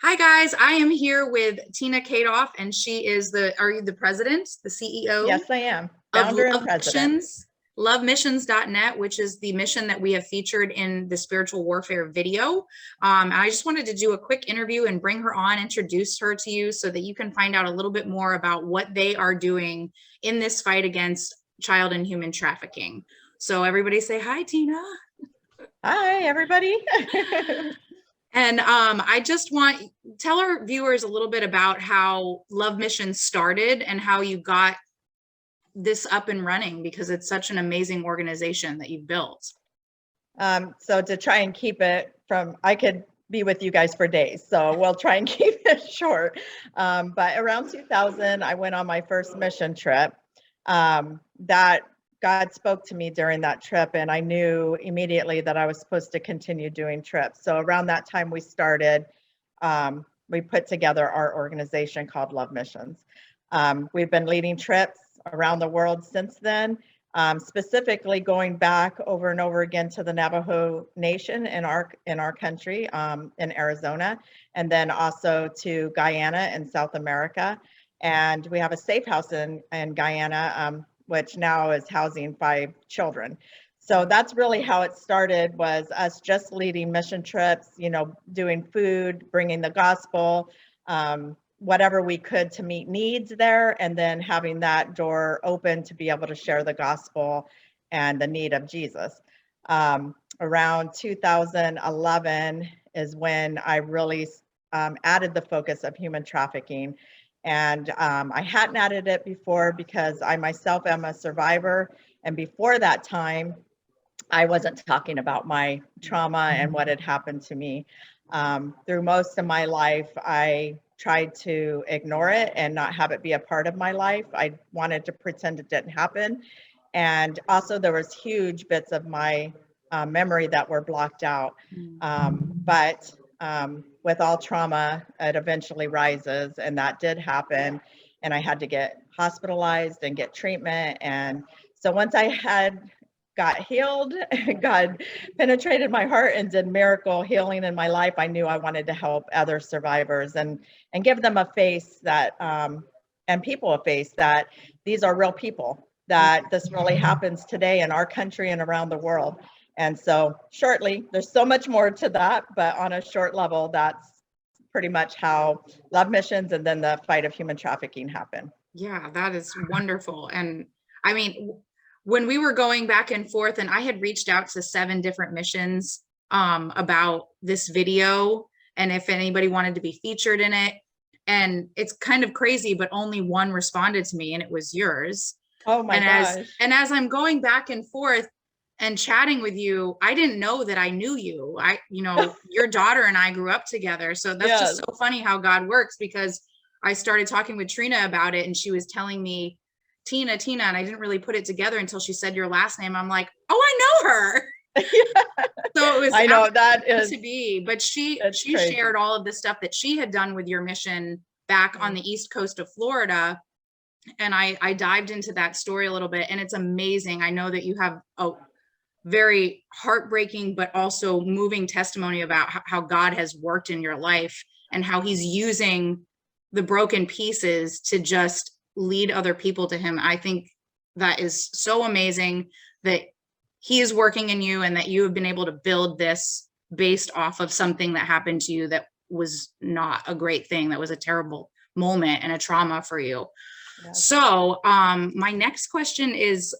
Hi guys, I am here with Tina Kadolph, and she is are you the president, the CEO Yes, I am. of Founder and Love president. Missions, lovemissions.net, which is the mission that we have featured in the spiritual warfare video. I just wanted to do a quick interview and bring her on, introduce her to you so that you can find out a little bit more about what they are doing in this fight against child and human trafficking. So everybody say hi, Tina. Hi, everybody. And I just want tell our viewers a little bit about how Love Mission started and how you got this up and running, because it's such an amazing organization that you've built. So to try and keep it from, I could be with you guys for days, so we'll try and keep it short. But around 2000, I went on my first mission trip. That God spoke to me during that trip, and I knew immediately that I was supposed to continue doing trips. So around that time we started, we put together our organization called Love Missions. We've been leading trips around the world since then, specifically going back over and over again to the Navajo Nation in our country, in Arizona, and then also to Guyana in South America. And we have a safe house in Guyana, which now is housing 5 children. So that's really how it started, was us just leading mission trips, doing food, bringing the gospel, whatever we could to meet needs there, and then having that door open to be able to share the gospel and the need of Jesus. Around 2011 is when I really added the focus of human trafficking. And I hadn't added it before because I myself am a survivor. And before that time, I wasn't talking about my trauma and what had happened to me. Through most of my life, I tried to ignore it and not have it be a part of my life. I wanted to pretend it didn't happen. And also there was huge bits of my memory that were blocked out. But with all trauma, it eventually rises, and that did happen. And I had to get hospitalized and get treatment. And so once I had got healed, God penetrated my heart and did miracle healing in my life, I knew I wanted to help other survivors and give them a face that, and people a face that these are real people, that this really happens today in our country and around the world. And so shortly, there's so much more to that, but on a short level, that's pretty much how Love Missions and then the fight of human trafficking happen. Yeah, that is wonderful. And I mean, when we were going back and forth, and I had reached out to 7 different missions about this video and if anybody wanted to be featured in it. And it's kind of crazy, but only one responded to me, and it was yours. Oh my gosh. As I'm going back and forth and chatting with you, I didn't know that I knew you. Your daughter and I grew up together. So that's just so funny how God works, because I started talking with Trina about it, and she was telling me, Tina, and I didn't really put it together until she said your last name. I'm like, oh, I know her. So it was, I know that is to be, but she shared all of the stuff that she had done with your mission back on the East Coast of Florida. And I dived into that story a little bit, and it's amazing. I know that you have a very heartbreaking, but also moving testimony about how God has worked in your life and how he's using the broken pieces to just lead other people to him. I think that is so amazing that he is working in you, and that you have been able to build this based off of something that happened to you that was not a great thing, that was a terrible moment and a trauma for you. Yes. So my next question is,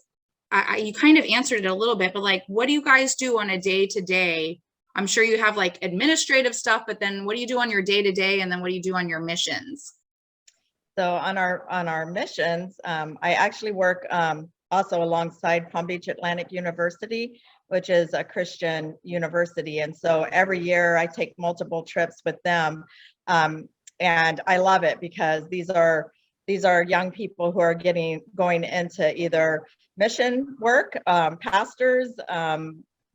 you kind of answered it a little bit, but like, what do you guys do on a day-to-day? I'm sure you have like administrative stuff, but then what do you do on your day-to-day, and then what do you do on your missions? So on our missions, I actually work also alongside Palm Beach Atlantic University, which is a Christian university. And so every year I take multiple trips with them. And I love it because these are young people who are going into either mission work, pastors,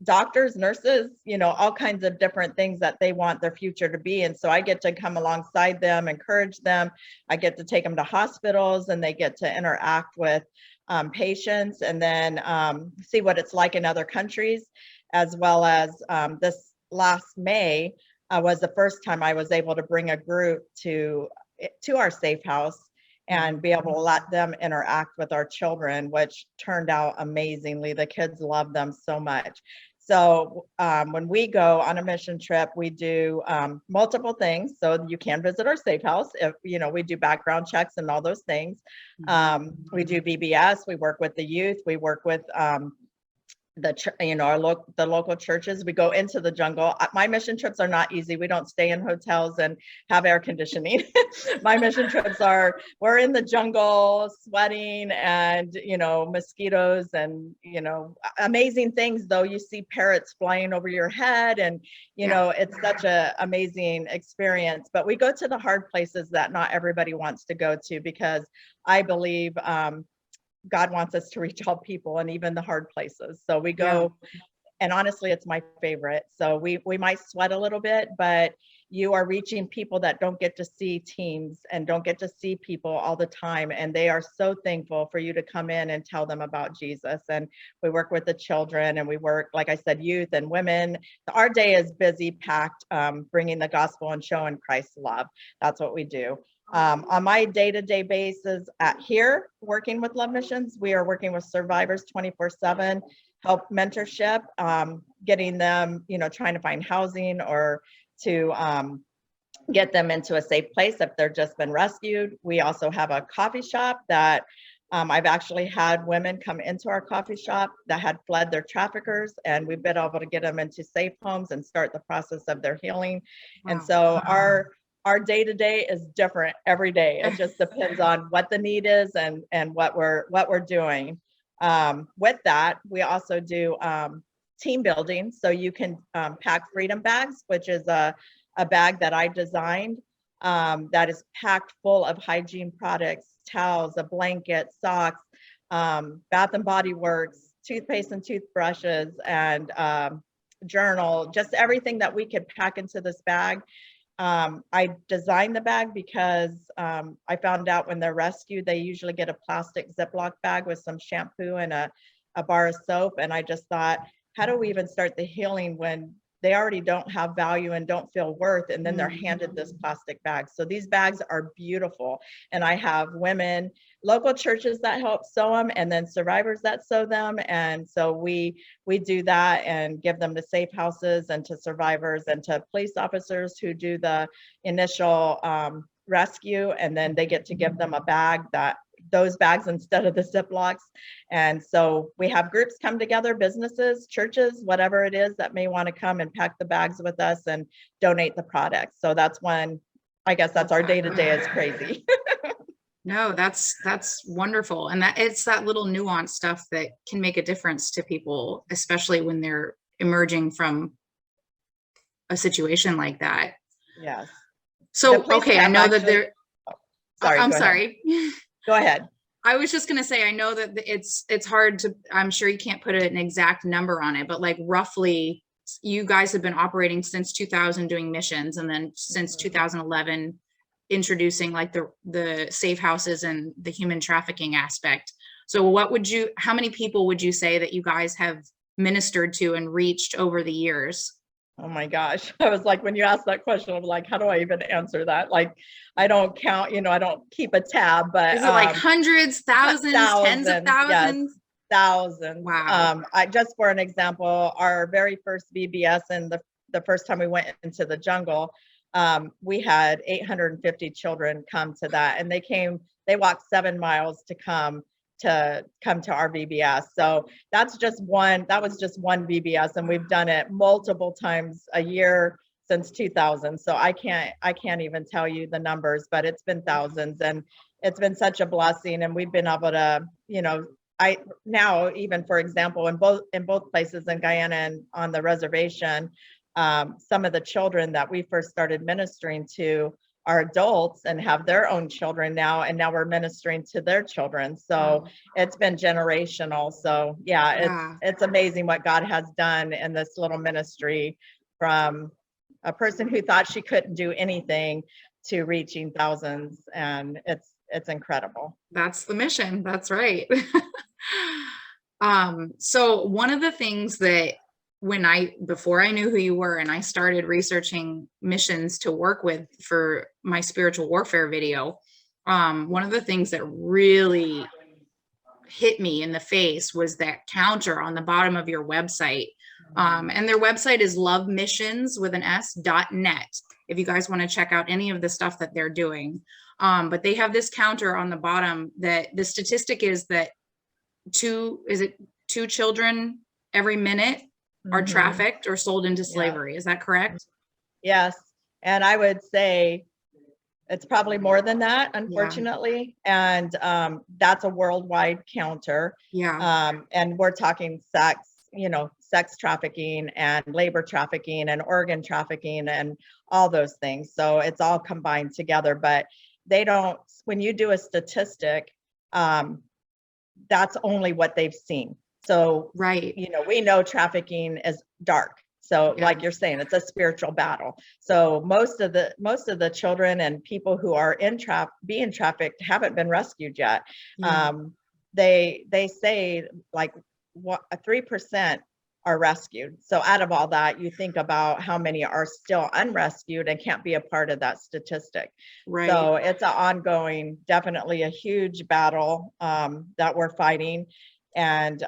doctors, nurses, all kinds of different things that they want their future to be. And so I get to come alongside them, encourage them. I get to take them to hospitals, and they get to interact with patients, and then see what it's like in other countries, as well as this last May, was the first time I was able to bring a group to our safe house and be able to let them interact with our children, which turned out amazingly. The kids love them so much. So when we go on a mission trip, we do multiple things. So you can visit our safe house. If we do background checks and all those things. We do VBS. We work with the youth. We work with the local churches. We go into the jungle. My mission trips are not easy. We don't stay in hotels and have air conditioning. My mission trips we're in the jungle sweating and mosquitoes and amazing things. Though you see parrots flying over your head and it's such a amazing experience. But we go to the hard places that not everybody wants to go to, because I believe God wants us to reach all people, and even the hard places. So we go, and honestly, it's my favorite. So we might sweat a little bit, but you are reaching people that don't get to see teams and don't get to see people all the time. And they are so thankful for you to come in and tell them about Jesus. And we work with the children, and we work, like I said, youth and women. Our day is busy, packed, bringing the gospel and showing Christ's love. That's what we do. On my day-to-day basis here, working with Love Missions, we are working with survivors 24/7, help mentorship, getting them, trying to find housing or to get them into a safe place if they've just been rescued. We also have a coffee shop that I've actually had women come into our coffee shop that had fled their traffickers, and we've been able to get them into safe homes and start the process of their healing. Wow. And so our day-to-day is different every day. It just depends on what the need is and what we're doing. With that, we also do team building. So you can pack freedom bags, which is a bag that I designed that is packed full of hygiene products, towels, a blanket, socks, Bath and Body Works, toothpaste and toothbrushes, and journal, just everything that we could pack into this bag. I designed the bag because I found out when they're rescued, they usually get a plastic Ziploc bag with some shampoo and a bar of soap. And I just thought, how do we even start the healing when they already don't have value and don't feel worth, and then they're handed this plastic bag? So these bags are beautiful. And I have women, local churches that help sew them, and then survivors that sew them. And so we do that and give them to safe houses and to survivors and to police officers who do the initial rescue. And then they get to give them a bag, those bags instead of the Ziplocs. And so we have groups come together, businesses, churches, whatever it is that may want to come and pack the bags with us and donate the products. So that's when, I guess that's our day-to-day is crazy. No, that's wonderful. And that it's that little nuanced stuff that can make a difference to people, especially when they're emerging from a situation like that. Yes. So, okay, I know that there, I'm sorry. Go ahead. I was just going to say, I know that it's hard to, I'm sure you can't put an exact number on it, but like roughly you guys have been operating since 2000 doing missions, and then since 2011 introducing like the safe houses and the human trafficking aspect. So how many people would you say that you guys have ministered to and reached over the years? Oh my gosh. I was like, when you asked that question, I'm like, how do I even answer that? Like, I don't count, I don't keep a tab, but is it like hundreds, thousands, tens of thousands? Yes, thousands. Wow. Just for an example, our very first VBS and the first time we went into the jungle, we had 850 children come to that, and they walked 7 miles to come to our VBS. So that was just one VBS, and we've done it multiple times a year since 2000. So I can't even tell you the numbers, but it's been thousands, and it's been such a blessing. And we've been able to, now even, for example, in both places in Guyana and on the reservation, some of the children that we first started ministering to are adults and have their own children now, and now we're ministering to their children. So it's been generational. So it's amazing what God has done in this little ministry, from a person who thought she couldn't do anything to reaching thousands, and it's incredible. That's the mission. That's right. So one of the things that before I knew who you were and I started researching missions to work with for my spiritual warfare video, one of the things that really hit me in the face was that counter on the bottom of your website. And their website is LOVEMISSIONS with an S.net. If you guys want to check out any of the stuff that they're doing. But they have this counter on the bottom that the statistic is that two children every minute are trafficked or sold into slavery. Is that correct? Yes. And I would say it's probably more than that, unfortunately. Yeah. And that's a worldwide counter. Yeah. And we're talking sex, sex trafficking and labor trafficking and organ trafficking and all those things. So it's all combined together, but they don't, when you do a statistic, that's only what they've seen. So, right. We know trafficking is dark. So like you're saying, it's a spiritual battle. So most of the children and people who are being trafficked haven't been rescued yet. Yeah. They say like 3% are rescued. So out of all that, you think about how many are still unrescued and can't be a part of that statistic. Right. So it's an ongoing, definitely a huge battle that we're fighting. And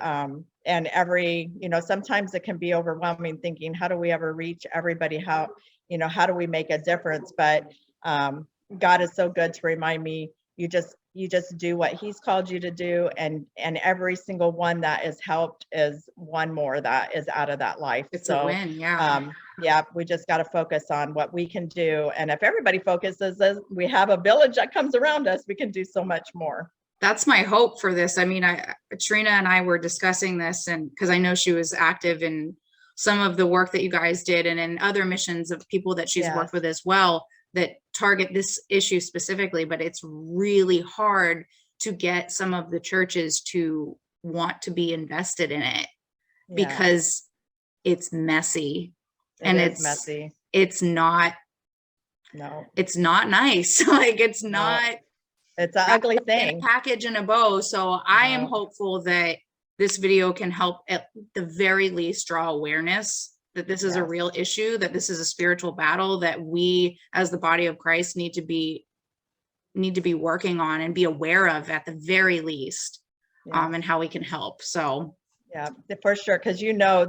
every, sometimes it can be overwhelming thinking, how do we ever reach everybody? How do we make a difference? But God is so good to remind me, you just do what he's called you to do. And every single one that is helped is one more that is out of that life. It's a win. Yeah. We just got to focus on what we can do. And if everybody focuses, as we have a village that comes around us, we can do so much more. That's my hope for this. I mean, Trina and I were discussing this, and because I know she was active in some of the work that you guys did and in other missions of people that she's worked with as well that target this issue specifically, but it's really hard to get some of the churches to want to be invested in it because it's messy. It's messy. It's not nice. Like it's not. It's an ugly thing. Package in a bow. So I am hopeful that this video can help at the very least draw awareness that this is a real issue, that this is a spiritual battle that we as the body of Christ need to be working on and be aware of at the very least, and how we can help. So yeah, for sure. Because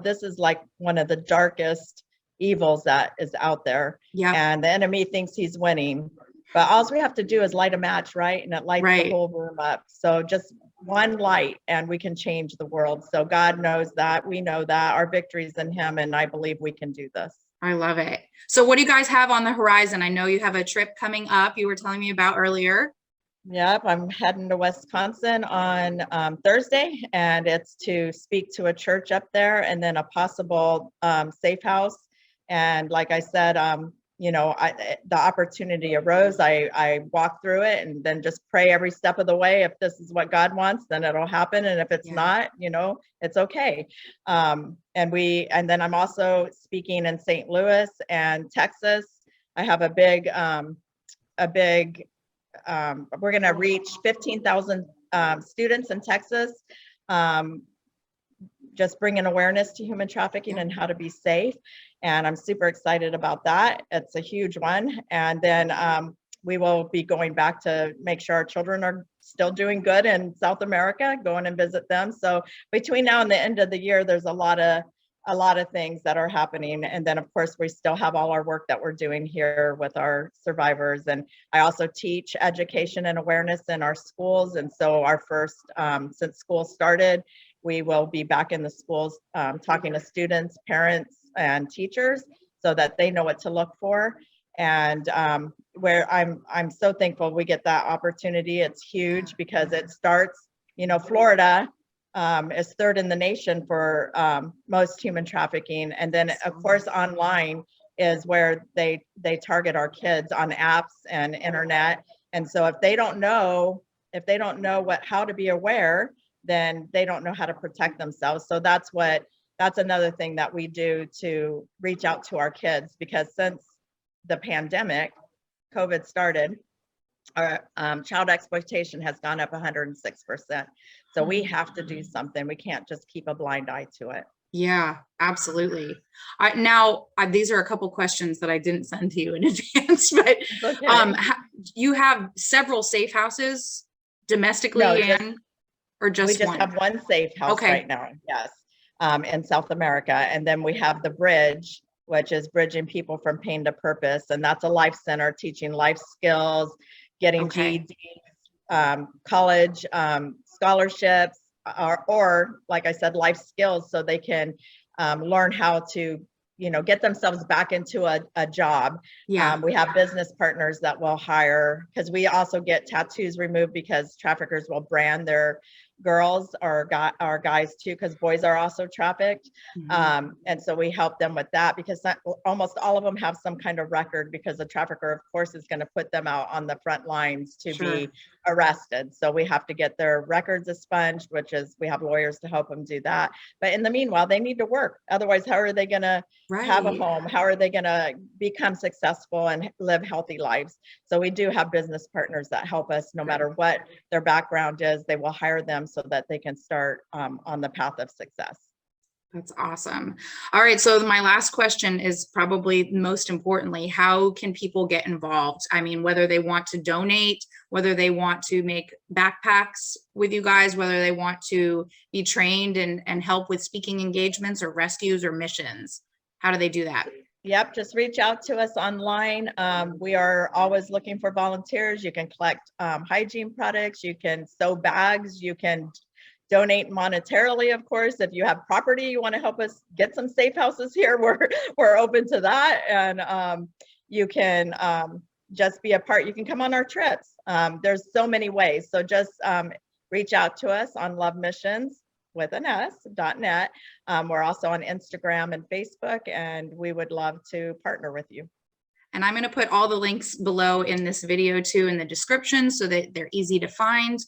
this is like one of the darkest evils that is out there. Yeah. And the enemy thinks he's winning. But all we have to do is light a match, right? And it lights the whole room up. So just one light and we can change the world. So God knows that. We know that. Our victory is in him. And I believe we can do this. I love it. So what do you guys have on the horizon? I know you have a trip coming up you were telling me about earlier. Yep. I'm heading to Wisconsin on Thursday. And it's to speak to a church up there and then a possible safe house. And like I said, the opportunity arose. I walk through it and then just pray every step of the way. If this is what God wants, then it'll happen. And if it's not, it's okay. And then I'm also speaking in St. Louis and Texas. I have we're going to reach 15,000 students in Texas. Just bringing awareness to human trafficking and how to be safe. And I'm super excited about that. It's a huge one. And then we will be going back to make sure our children are still doing good in South America, going and visit them. So between now and the end of the year, there's a lot of things that are happening. And then of course, we still have all our work that we're doing here with our survivors. And I also teach education and awareness in our schools. And so our first, since school started, we will be back in the schools talking to students, parents, and teachers so that they know what to look for. And where I'm so thankful we get that opportunity. It's huge because it starts, Florida is third in the nation for most human trafficking. And then of course, online is where they target our kids on apps and internet. And so if they don't know how to be aware, then they don't know how to protect themselves. So that's another thing that we do to reach out to our kids, because since the pandemic, COVID started, our child exploitation has gone up 106%. So we have to do something. We can't just keep a blind eye to it. Yeah, absolutely. These are a couple questions that I didn't send to you in advance, but Okay. you have several safe houses No, domestically or we just just one? have one safe house Okay. right now. Yes. In South America. And then we have the Bridge, which is bridging people from pain to purpose. And that's a life center teaching life skills, getting Okay. GEDs, college scholarships, or like I said, life skills so they can learn how to, get themselves back into a job. Yeah. We have business partners that will hire, because we also get tattoos removed because traffickers will brand their girls or guys too, because boys are also trafficked. Mhm. And so we help them with that, because almost all of them have some kind of record, because the trafficker, of course, is going to put them out on the front lines to be Sure. arrested. So we have to get their records expunged, which is, we have lawyers to help them do that. But in the meanwhile, they need to work. Otherwise, how are they going to have a Right. home? How are they going to become successful and live healthy lives? So we do have business partners that help us, no matter what their background is. They will hire them so that they can start on the path of success. That's awesome. All right. So my last question is probably most importantly, how can people get involved? I mean, whether they want to donate, whether they want to make backpacks with you guys, whether they want to be trained and help with speaking engagements or rescues or missions. How do they do that? Yep, just reach out to us online. We are always looking for volunteers. You can collect hygiene products, you can sew bags, you can donate monetarily, of course. If you have property, you want to help us get some safe houses here, we're open to that. And you can just be a part. You can come on our trips. There's so many ways. So just reach out to us on LoveMissions.net. We're also on Instagram and Facebook, and we would love to partner with you. And I'm going to put all the links below in this video too in the description so that they're easy to find.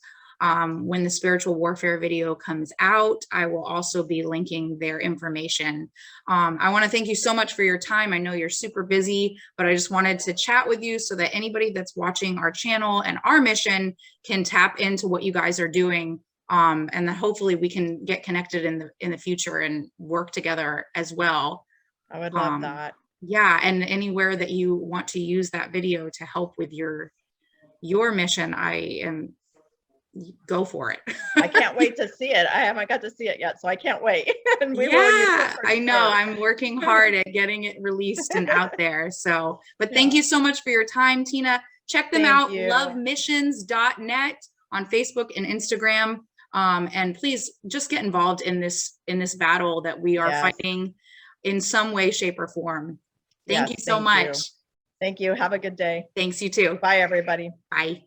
When the spiritual warfare video comes out, I will also be linking their information. I want to thank you so much for your time. I know you're super busy, but I just wanted to chat with you so that anybody that's watching our channel and our mission can tap into what you guys are doing. And that hopefully we can get connected in the future and work together as well. I would love that. Yeah, and anywhere that you want to use that video to help with your mission, go for it. I can't wait to see it. I haven't got to see it yet, so I can't wait. And we will use it Yeah, for I know. sure. I'm working hard at getting it released and out there. So, but thank Yeah. you so much for your time, Tina. Check them Thank out, you. LoveMissions.net on Facebook and Instagram. And please just get involved in this battle that we are fighting in some way, shape, or form. Thank you so much. Thank you. Have a good day. Thanks, you too. Bye, everybody. Bye.